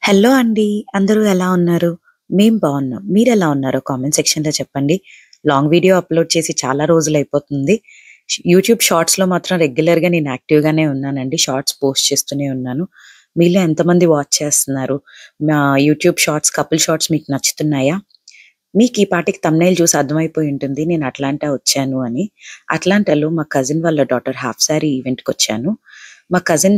Hello అండి. అందరూ ఎలా ఉన్నారు? మేం బావున్నాం. మీరెలా ఉన్నారో కామెంట్ సెక్షన్‌లో చెప్పండి. లాంగ్ వీడియో అప్‌లోడ్ చేసి చాలా రోజులైపోతుంది. యూట్యూబ్ షార్ట్స్‌లో మాత్రం రెగ్యులర్‌గా నేను యాక్టివ్‌గానే ఉన్నానండి. షార్ట్స్ పోస్ట్ చేస్తూనే ఉన్నాను. మీలో ఎంతమంది వాచ్ చేస్తున్నారు? నా యూట్యూబ్ షార్ట్స్, కపుల్ షార్ట్స్ మీకు నచ్చుతున్నాయా? మీకు ఈ పాటికి థంబ్‌నెయిల్ చూసి అర్థమైపోయి ఉంటుంది. నేను అట్లాంటా వచ్చాను అని. అట్లాంటాలో మా కజిన్ వాళ్ళ డాటర్ హాఫ్ సారీ ఈవెంట్‌కొచ్చాను. మా కజిన్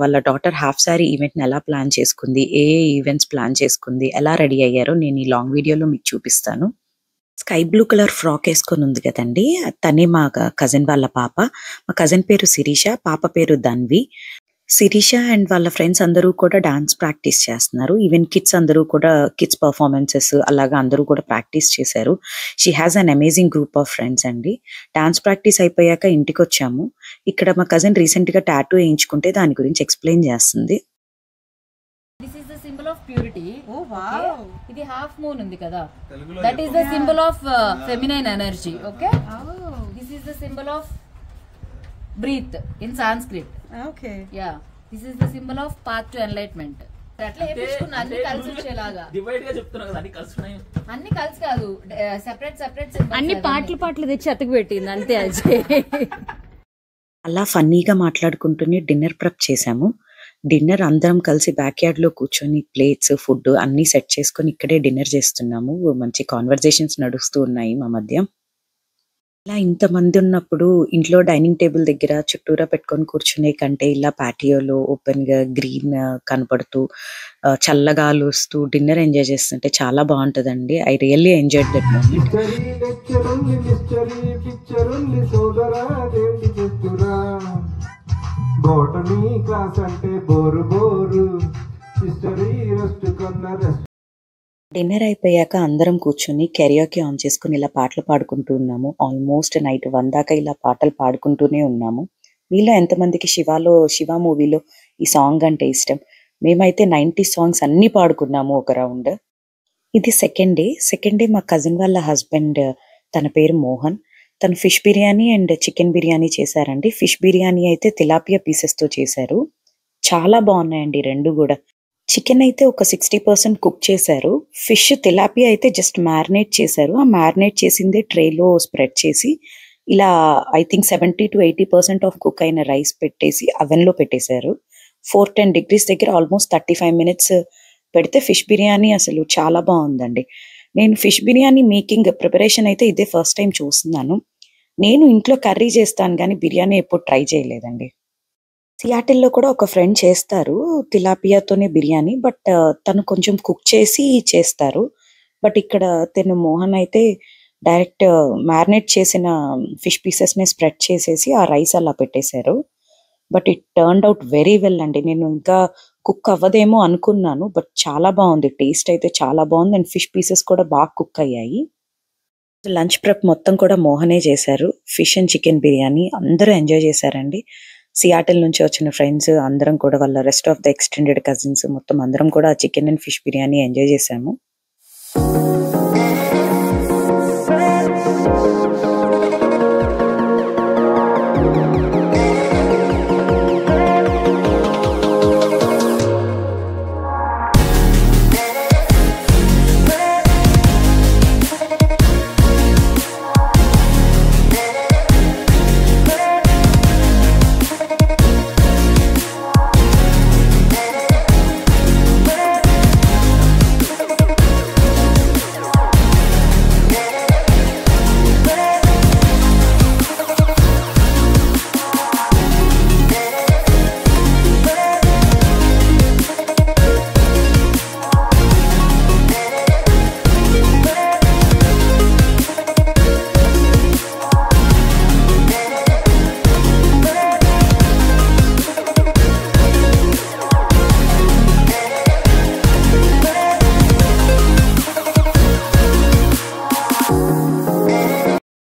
వాళ్ళ డాటర్ హాఫ్ సారీ ఈవెంట్‌ని ఎలా ప్లాన్ చేసుకుంది, ఏ ఈవెంట్స్ ప్లాన్ చేసుకుంది, ఎలా రెడీ అయ్యారో నేను ఈ లాంగ్ వీడియోలో మీకు చూపిస్తాను. స్కై బ్లూ కలర్ ఫ్రాక్ ఏసుకొని ఉంది కదండీ! తనే మా కజిన్ వాళ్ళ పాప. మా కజిన్ పేరు శిరీష, పాప పేరు ధన్వి. శిరీష అండ్ వాళ్ళ ఫ్రెండ్స్ అందరూ కూడా డాన్స్ ప్రాక్టీస్ చేస్తున్నారు. ఈవెన్ కిడ్స్ అందరూ కూడా కిడ్స్ పెర్ఫార్మన్సెస్ అలాగా అందరూ కూడా ప్రాక్టీస్ చేశారు. She has an amazing group of friends అండి. డాన్స్ ప్రాక్టీస్ అయిపోయాక ఇంటికొచ్చాము. ఇక్కడ మా కజిన్ రీసెంట్‌గా టాటూ ఏయించుకుంటే దాని గురించి ఎక్స్‌ప్లెయిన్ చేస్తుంది. This is the symbol of purity. Oh wow! ఇది హాఫ్ మూన్ ఉంది కదా. That is the symbol of feminine energy. Okay. Oh. This is the symbol of breath in Sanskrit. Okay. Yeah. This is the symbol of path to enlightenment. అట్లా వేపించుకున్నా అన్ని కలిసి వచ్చేలాగా. Divide గా చెప్తున్నా కదా, అన్ని కలుసుకున్నాయి. అన్ని కలిసి కాదు, సెపరేట్ అన్ని పాటలు తెచ్చి అతకు పెట్టింది అంతే అజయ్. అలా ఫన్నీగా మాట్లాడుకుంటూనే డిన్నర్ ప్రెప్ చేశాము. డిన్నర్ అందరం కలిసి బ్యాక్ యార్డ్‌లో కూర్చొని ప్లేట్స్, ఫుడ్ అన్నీ సెట్ చేసుకొని ఇక్కడే డిన్నర్ చేస్తున్నాము. మంచి కాన్వర్జేషన్స్ నడుస్తూ ఉన్నాయి మా మధ్య. ఇలా ఇంతమంది ఉన్నప్పుడు ఇంట్లో డైనింగ్ టేబుల్ దగ్గర చుట్టూరా పెట్టుకొని కూర్చునే కంటే ఇలా పాటియోలో ఓపెన్‌గా గ్రీన్ కనపడుతూ చల్లగాలొస్తూ డిన్నర్ ఎంజాయ్ చేస్తుంటే చాలా బావుంటదండి. I really enjoyed that moment. Botany class అంటే బోరు బోరు హిస్టరీ రెస్ట్ కొన్న రెస్ట్. డిన్నర్ అయిపోయాక అందరం కూర్చొని కెరియోకే ఆన్ చేసుకొని ఇలా పాటలు పాడుకుంటూ ఉన్నాము. ఆల్మోస్ట్ నైట్ 1 దాకా ఇలా పాటలు పాడుకుంటూనే ఉన్నాము. మీలో ఎంతమందికి శివ మూవీలో ఈ సాంగ్ అంటే ఇష్టం? మేమైతే 90s సాంగ్స్ అన్నీ పాడుకున్నాము ఒక రౌండ్. ఇది సెకండ్ డే మా కజిన్ వాళ్ళ హస్బెండ్, తన పేరు మోహన్. తను fish biryani and chicken biryani చేశారండి. ఫిష్ బిర్యానీ అయితే తిలాపియా పీసెస్‌తో చేశారు. చాలా బాగున్నాయండి రెండు గూడా. చికెన్ అయితే ఒక 60% కుక్ చేశారు. ఫిష్ తిలాపియా అయితే జస్ట్ మ్యారినేట్ చేశారు. ఆ మ్యారినేట్ చేసిందే ట్రేలో స్ప్రెడ్ చేసి ఇలా ఐ థింక్ 70-80% ఆఫ్ కుక్ అయిన రైస్ పెట్టేసి అవెన్‌లో పెట్టేశారు. 410 డిగ్రీస్ దగ్గర ఆల్మోస్ట్ 35 మినిట్స్ పెడితే ఫిష్ బిర్యానీ అసలు చాలా బాగుందండి. నేను ఫిష్ బిర్యానీ ప్రిపరేషన్ అయితే ఇదే ఫస్ట్ టైం చూస్తున్నాను. నేను ఇంట్లో కర్రీ చేస్తాను గానీ బిర్యానీ ఎప్పుడు ట్రై చేయలేదండి. సియాటిల్‌లో కూడా ఒక ఫ్రెండ్ చేస్తారు తిలాపియాతోనే బిర్యానీ. బట్ తను కొంచెం కుక్ చేసి చేస్తారు. బట్ ఇక్కడ మోహన్ అయితే డైరెక్ట్ మ్యారినేట్ చేసిన ఫిష్ పీసెస్‌ని స్ప్రెడ్ చేసేసి ఆ రైస్ అలా పెట్టేశారు. But it turned out very well అండి. నేను ఇంకా కుక్ అవ్వదేమో అనుకున్నాను. బట్ చాలా బాగుంది. టేస్ట్ అయితే చాలా బాగుంది. అండ్ ఫిష్ పీసెస్ కూడా బాగా కుక్ అయ్యాయి. లంచ్ ప్రెప్ మొత్తం కూడా మోహనే చేశారు. ఫిష్ అండ్ చికెన్ బిర్యానీ అందరూ ఎంజాయ్ చేశారండి. సియాటిల్ నుంచి వచ్చిన ఫ్రెండ్స్ అందరం కూడా వాళ్ళ rest of the extended cousins మొత్తం అందరం కూడా chicken and fish biryani enjoy చేశాము.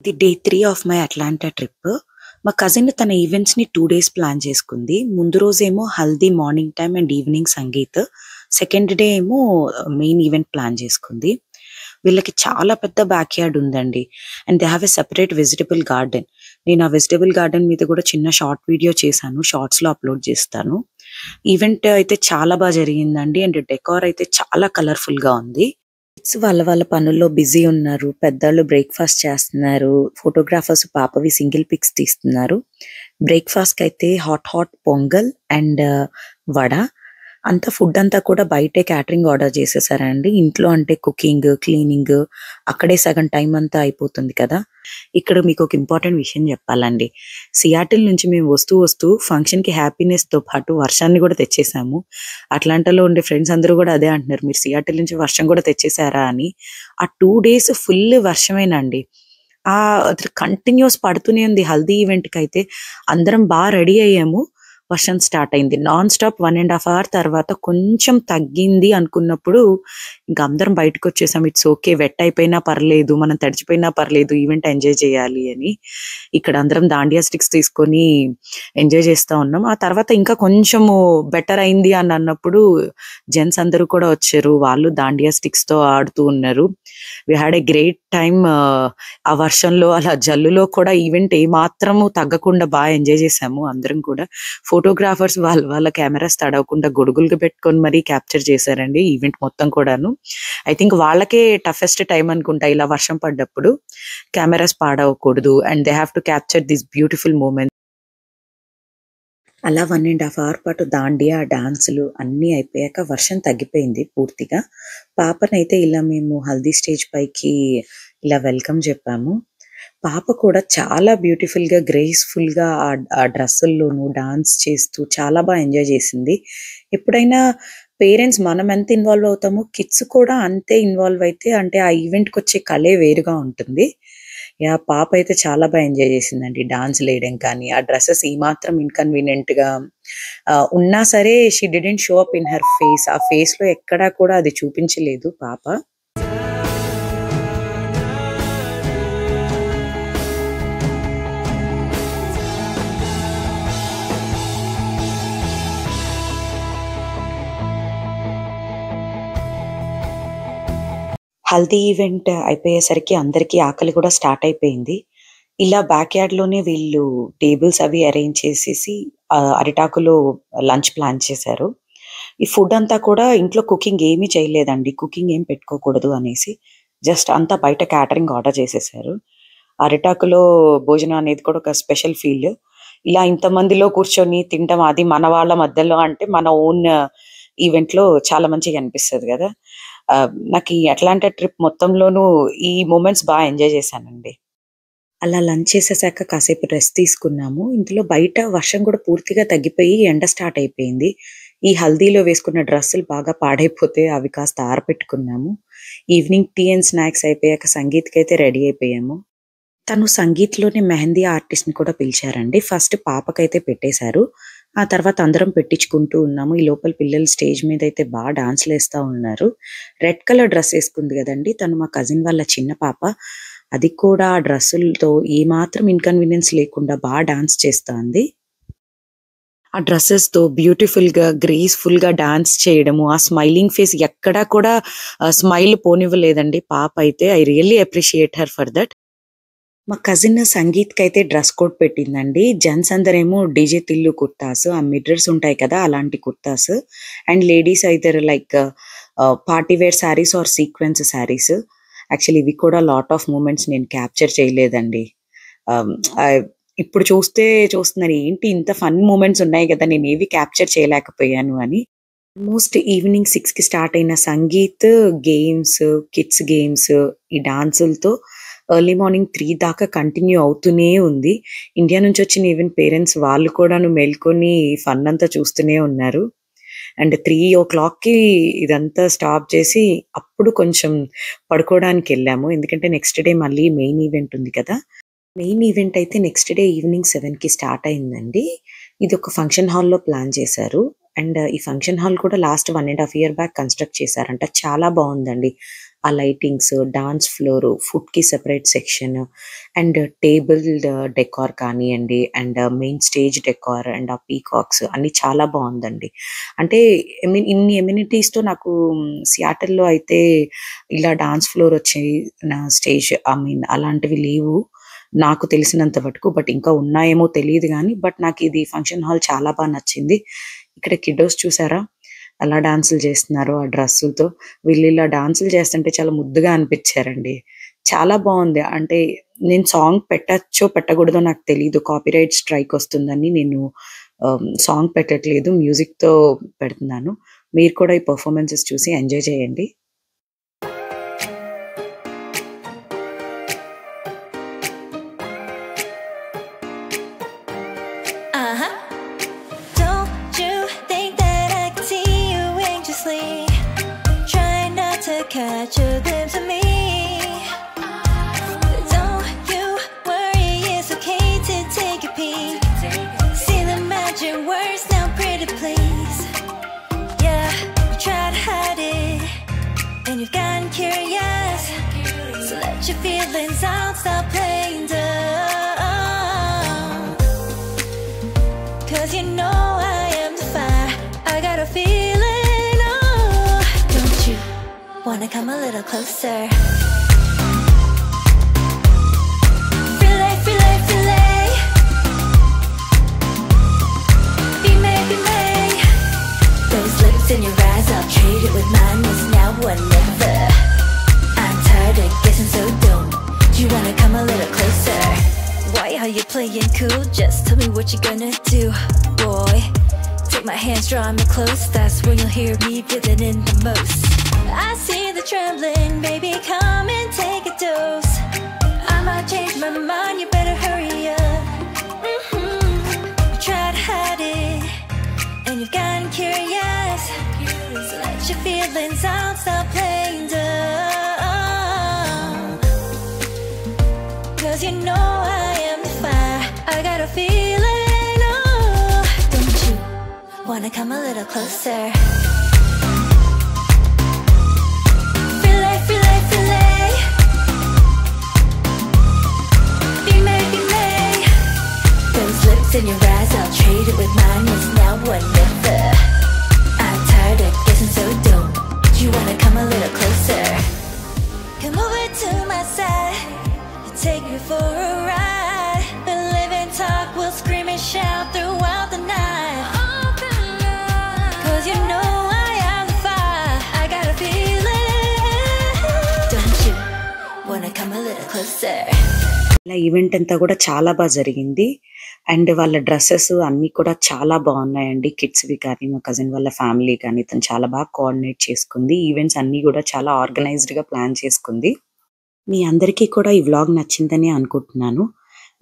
ఇది day 3 of my Atlanta trip. మా కజిన్ తన ఈవెంట్స్‌ని 2 డేస్ ప్లాన్ చేసుకుంది. ముందు రోజేమో haldi morning time and evening sangeet. Second day ఏమో మెయిన్ ఈవెంట్ ప్లాన్ చేసుకుంది. వీళ్ళకి చాలా పెద్ద బ్యాక్ యార్డ్ ఉందండి. And they have a separate vegetable garden. నేను ఆ వెజిటబుల్ గార్డెన్ మీద కూడా చిన్న షార్ట్ వీడియో చేశాను. షార్ట్స్‌లో అప్లోడ్ చేస్తాను. ఈవెంట్ అయితే చాలా బాగా జరిగిందండి. అండ్ డెకార్ అయితే చాలా కలర్ఫుల్ గా ఉంది. కిడ్స్ వాళ్ళ వాళ్ళ పనుల్లో బిజీ ఉన్నారు. పెద్దవాళ్ళు బ్రేక్ఫాస్ట్ చేస్తున్నారు. ఫోటోగ్రాఫర్స్ పాపవి సింగిల్ పిక్స్ తీస్తున్నారు. బ్రేక్ఫాస్ట్ కి అయితే హాట్ పొంగల్ అండ్ వడ. అంతా ఫుడ్ అంతా కూడా బయటే క్యాటరింగ్ ఆర్డర్ చేసేసారండి. ఇంట్లో అంటే కుకింగ్, క్లీనింగ్ అక్కడే సగం టైం అంతా అయిపోతుంది కదా. ఇక్కడ మీకు ఒక ఇంపార్టెంట్ విషయం చెప్పాలండి. సియాటిల్ నుంచి మేము వస్తూ ఫంక్షన్ కి హ్యాపీనెస్ తో పాటు వర్షాన్ని కూడా తెచ్చేసాము. అట్లాంటాలో ఉండే ఫ్రెండ్స్ అందరూ కూడా అదే అంటున్నారు, మీరు సియాటిల్ నుంచి వర్షం కూడా తెచ్చేసారా అని. ఆ 2 days ఫుల్ వర్షమేనండి. ఆ కంటిన్యూస్ పడుతూనే ఉంది. హల్దీ ఈవెంట్ కి అయితే అందరం బాగా రెడీ అయ్యాము. వర్షం స్టార్ట్ అయింది. నాన్ స్టాప్ 1.5 hour తర్వాత కొంచెం తగ్గింది అనుకున్నప్పుడు ఇంకా అందరం బయటకు వచ్చేసాం. ఇట్స్ ఓకే, వెట్ అయిపోయినా పర్లేదు, మనం తడిచిపోయినా పర్లేదు, ఈవెంట్ ఎంజాయ్ చేయాలి అని. ఇక్కడ అందరం దాండియా స్టిక్స్ తీసుకొని ఎంజాయ్ చేస్తా ఉన్నాం. ఆ తర్వాత ఇంకా కొంచెము బెటర్ అయింది అని అన్నప్పుడు జెంట్స్ అందరూ కూడా వచ్చారు. వాళ్ళు దాండియా స్టిక్స్ తో ఆడుతూ ఉన్నారు. We had a great time. ఆ వర్షంలో అలా జల్లులో కూడా ఈవెంట్ ఏ మాత్రము తగ్గకుండా బాగా ఎంజాయ్ చేసాము అందరం కూడా. ఫోటోగ్రాఫర్స్ వాళ్ళ కెమెరాస్ తడవకుండా గొడుగులుగా పెట్టుకొని మరీ క్యాప్చర్ చేశారండి ఈవెంట్ మొత్తం కూడాను. ఐ థింక్ వాళ్ళకే టఫెస్ట్ టైం అనుకుంటా ఇలా వర్షం పడ్డప్పుడు. కెమెరాస్ పాడవకూడదు and they have to capture this beautiful moment. అలా 1.5 hour పాటు దాండియా డాన్సులు అన్నీ అయిపోయాక వర్షం తగ్గిపోయింది పూర్తిగా. పాపనైతే ఇలా మేము హల్దీ స్టేజ్ పైకి ఇలా వెల్కమ్ చెప్పాము. పాప కూడా చాలా బ్యూటిఫుల్ గా, గ్రేస్ఫుల్ గా ఆ డ్రెస్సుల్లోనూ డాన్స్ చేస్తూ చాలా బాగా ఎంజాయ్ చేసింది. ఎప్పుడైనా పేరెంట్స్ మనం ఎంత ఇన్వాల్వ్ అవుతామో కిడ్స్ కూడా అంతే ఇన్వాల్వ్ అయితే అంటే ఆ ఈవెంట్కి వచ్చే కళే వేరుగా ఉంటుంది. యా, పాప అయితే చాలా బాగా ఎంజాయ్ చేసిందండి. డాన్స్ వేయడం కానీ, ఆ డ్రెస్సెస్ ఈ మాత్రం ఇన్కన్వీనియంట్ గా ఉన్నా సరే she didn't show up in her face. ఆ ఫేస్ లో ఎక్కడా కూడా అది చూపించలేదు పాప. హల్దీ ఈవెంట్ అయిపోయేసరికి అందరికీ ఆకలి కూడా స్టార్ట్ అయిపోయింది. ఇలా బ్యాక్ యార్డ్ లోనే వీళ్ళు టేబుల్స్ అవి అరేంజ్ చేసేసి అరిటాకులో లంచ్ ప్లాన్ చేశారు. ఈ ఫుడ్ అంతా కూడా ఇంట్లో కుకింగ్ ఏమీ చేయలేదండి. కుకింగ్ ఏం పెట్టుకోకూడదు అనేసి జస్ట్ అంతా బయట క్యాటరింగ్ ఆర్డర్ చేసేసారు. అరిటాకులో భోజనం అనేది కూడా ఒక స్పెషల్ ఫీల్. ఇలా ఇంతమందిలో కూర్చొని తినడం, అది మన వాళ్ళ మధ్యలో అంటే మన ఓన్ ఈవెంట్ లో చాలా మంచిగా అనిపిస్తుంది కదా. నాకు ఈ అట్లాంటా ట్రిప్ మొత్తంలోనూ ఈ మూమెంట్స్ బాగా ఎంజాయ్ చేశానండి. అలా లంచ్ చేసేసాక కాసేపు రెస్ట్ తీసుకున్నాము. ఇందులో బయట వర్షం కూడా పూర్తిగా తగ్గిపోయి ఎండ స్టార్ట్ అయిపోయింది. ఈ హల్దీలో వేసుకున్న డ్రెస్సులు బాగా పాడైపోతే అవి కాస్త ఆరపెట్టుకున్నాము. ఈవినింగ్ టీ అండ్ స్నాక్స్ అయిపోయాక సంగీత్కి అయితే రెడీ అయిపోయాము. తను సంగీత్లోనే మెహందీ ఆర్టిస్ట్ ని కూడా పిలిచారండి. ఫస్ట్ పాపకైతే పెట్టేశారు. ఆ తర్వాత అందరం పెట్టించుకుంటూ ఉన్నాము. ఈ లోపల పిల్లలు స్టేజ్ మీద అయితే బాగా డాన్స్లు వేస్తా ఉన్నారు. రెడ్ కలర్ డ్రెస్ వేసుకుంది కదండి, తను మా కజిన్ వాళ్ళ చిన్న పాప. అది కూడా ఆ డ్రెస్సులతో ఏమాత్రం ఇన్కన్వీనియన్స్ లేకుండా బాగా డాన్స్ చేస్తుంది. ఆ డ్రెస్సెస్ తో బ్యూటిఫుల్ గా, గ్రేస్ఫుల్ గా డాన్స్ చేయడము, ఆ స్మైలింగ్ ఫేస్ ఎక్కడా కూడా స్మైల్ పోనివ్వలేదండి పాప అయితే. I really appreciate her for that. మా కజిన్ సంగీత్ కి అయితే డ్రెస్ కోడ్ పెట్టిందండి. జెంట్స్ అందరేమో డీజే తిల్లు కుర్తాస్, ఆ మిడ్రర్స్ ఉంటాయి కదా అలాంటి కుర్తాస్. అండ్ లేడీస్ అయితే like party wear saris or sequence saris. Actually ఇవి కూడా లాట్ ఆఫ్ మూమెంట్స్ నేను క్యాప్చర్ చేయలేదండి. ఇప్పుడు చూస్తున్నారు ఏంటి ఇంత ఫన్ మూమెంట్స్ ఉన్నాయి కదా, నేను ఏవి క్యాప్చర్ చేయలేకపోయాను అని. ఆల్మోస్ట్ ఈవినింగ్ 6 కి స్టార్ట్ అయిన సంగీత్, గేమ్స్, కిడ్స్ గేమ్స్, ఈ డాన్సులతో ఎర్లీ మార్నింగ్ 3 దాకా కంటిన్యూ అవుతూనే ఉంది. ఇండియా నుంచి వచ్చిన ఈవెన్ పేరెంట్స్ వాళ్ళు కూడాను మేల్కొని ఫన్ అంతా చూస్తూనే ఉన్నారు. అండ్ 3 o'clock కి ఇదంతా స్టాప్ చేసి అప్పుడు కొంచెం పడుకోవడానికి వెళ్ళాము. ఎందుకంటే నెక్స్ట్ డే మళ్ళీ మెయిన్ ఈవెంట్ ఉంది కదా. మెయిన్ ఈవెంట్ అయితే నెక్స్ట్ డే ఈవినింగ్ 7 కి స్టార్ట్ అయిందండి. ఇది ఒక ఫంక్షన్ హాల్లో ప్లాన్ చేశారు. అండ్ ఈ ఫంక్షన్ హాల్ కూడా లాస్ట్ 1.5 year బ్యాక్ కన్స్ట్రక్ట్ చేశారంట. చాలా బాగుందండి. ఆ లైటింగ్స్, డాన్స్ ఫ్లోర్, ఫుడ్ కి separate section and table decor కానివ్వండి, and main stage decor and ఆ పీకాక్స్ అన్ని చాలా బాగుందండి. అంటే ఇన్ని ఎమ్యూనిటీస్ తో నాకు సియాటిల్లో అయితే ఇలా డాన్స్ ఫ్లోర్ వచ్చి స్టేజ్ అలాంటివి లేవు నాకు తెలిసినంత వరకు. బట్ ఇంకా ఉన్నాయేమో తెలియదు కానీ, బట్ నాకు ఇది ఫంక్షన్ హాల్ చాలా బాగా నచ్చింది. ఇక్కడ కిడ్డోస్ చూసారా అలా డాన్సులు చేస్తున్నారు ఆ డ్రెస్సులతో. వీళ్ళు ఇలా డాన్సులు చేస్తుంటే చాలా ముద్దుగా అనిపించారండి. చాలా బాగుంది. అంటే నేను సాంగ్ పెట్టచ్చో పెట్టకూడదో నాకు తెలీదు. కాపీరైట్ స్ట్రైక్ వస్తుందని నేను సాంగ్ పెట్టట్లేదు, మ్యూజిక్తో పెడుతున్నాను. మీరు కూడా ఈ పర్ఫార్మెన్సెస్ చూసి ఎంజాయ్ చేయండి. Don't you think that I can see you anxiously? Try not to catch a glimpse of me. Don't you worry, it's okay to take a peek. See the magic words now, pretty please. Yeah, you try to hide it, and you've gotten curious. So let your feelings out, stop playing dumb. 'Cause you know I am the fire, I got a feeling, oh. Don't you wanna come a little closer? Filet, filet, filet. Be may, be may. Those lips in your eyes, I'll trade it with mine. It's now or never. I'm tired of guessing, so don't you wanna come a little closer? Why are you playing cool? Just tell me what you're gonna do, boy. Take my hands, draw me close. That's when you'll hear me breathing in the most. I see the trembling, baby, come and take a dose. I might change my mind, you better hurry up. You try to hide it, and you've gotten curious. So let your feelings out, stop playing dumb. 'Cause you know I am the fire, I got a feeling, oh. Don't you wanna come a little closer? Filet, filet, filet. Be may, be may. Those lips in your eyes, I'll trade it with mine. It's now or never. I'm tired of guessing, so don't you wanna come a little closer? Come over to my side, take me for a ride. We'll live and talk, we'll scream and shout throughout the night. 'Cause you know I am the fire, I got a feeling. Don't you wanna come a little closer? ఇలా event అంతా కూడా చాలా బాగా జరిగింది. And వాళ్ళ dresses అన్నీ కూడా చాలా బాగున్నాయండి. కిడ్స్వి కానీ మా కజిన్ వాళ్ళ ఫ్యామిలీ కానీ తను చాలా బాగా కోఆర్డినేట్ చేసుకుంది. ఈవెంట్స్ అన్నీ కూడా చాలా ఆర్గనైజ్డ్గా ప్లాన్ చేసుకుంది. మీ అందరికీ కూడా ఈ వ్లాగ్ నచ్చిందని అనుకుంటున్నాను.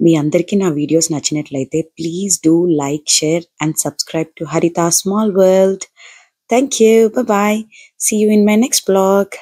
మీ అందరికీ నా వీడియోస్ నచ్చినట్లయితే please do like, share and subscribe to Haritha small world. Thank you. Bye. See you in my next vlog.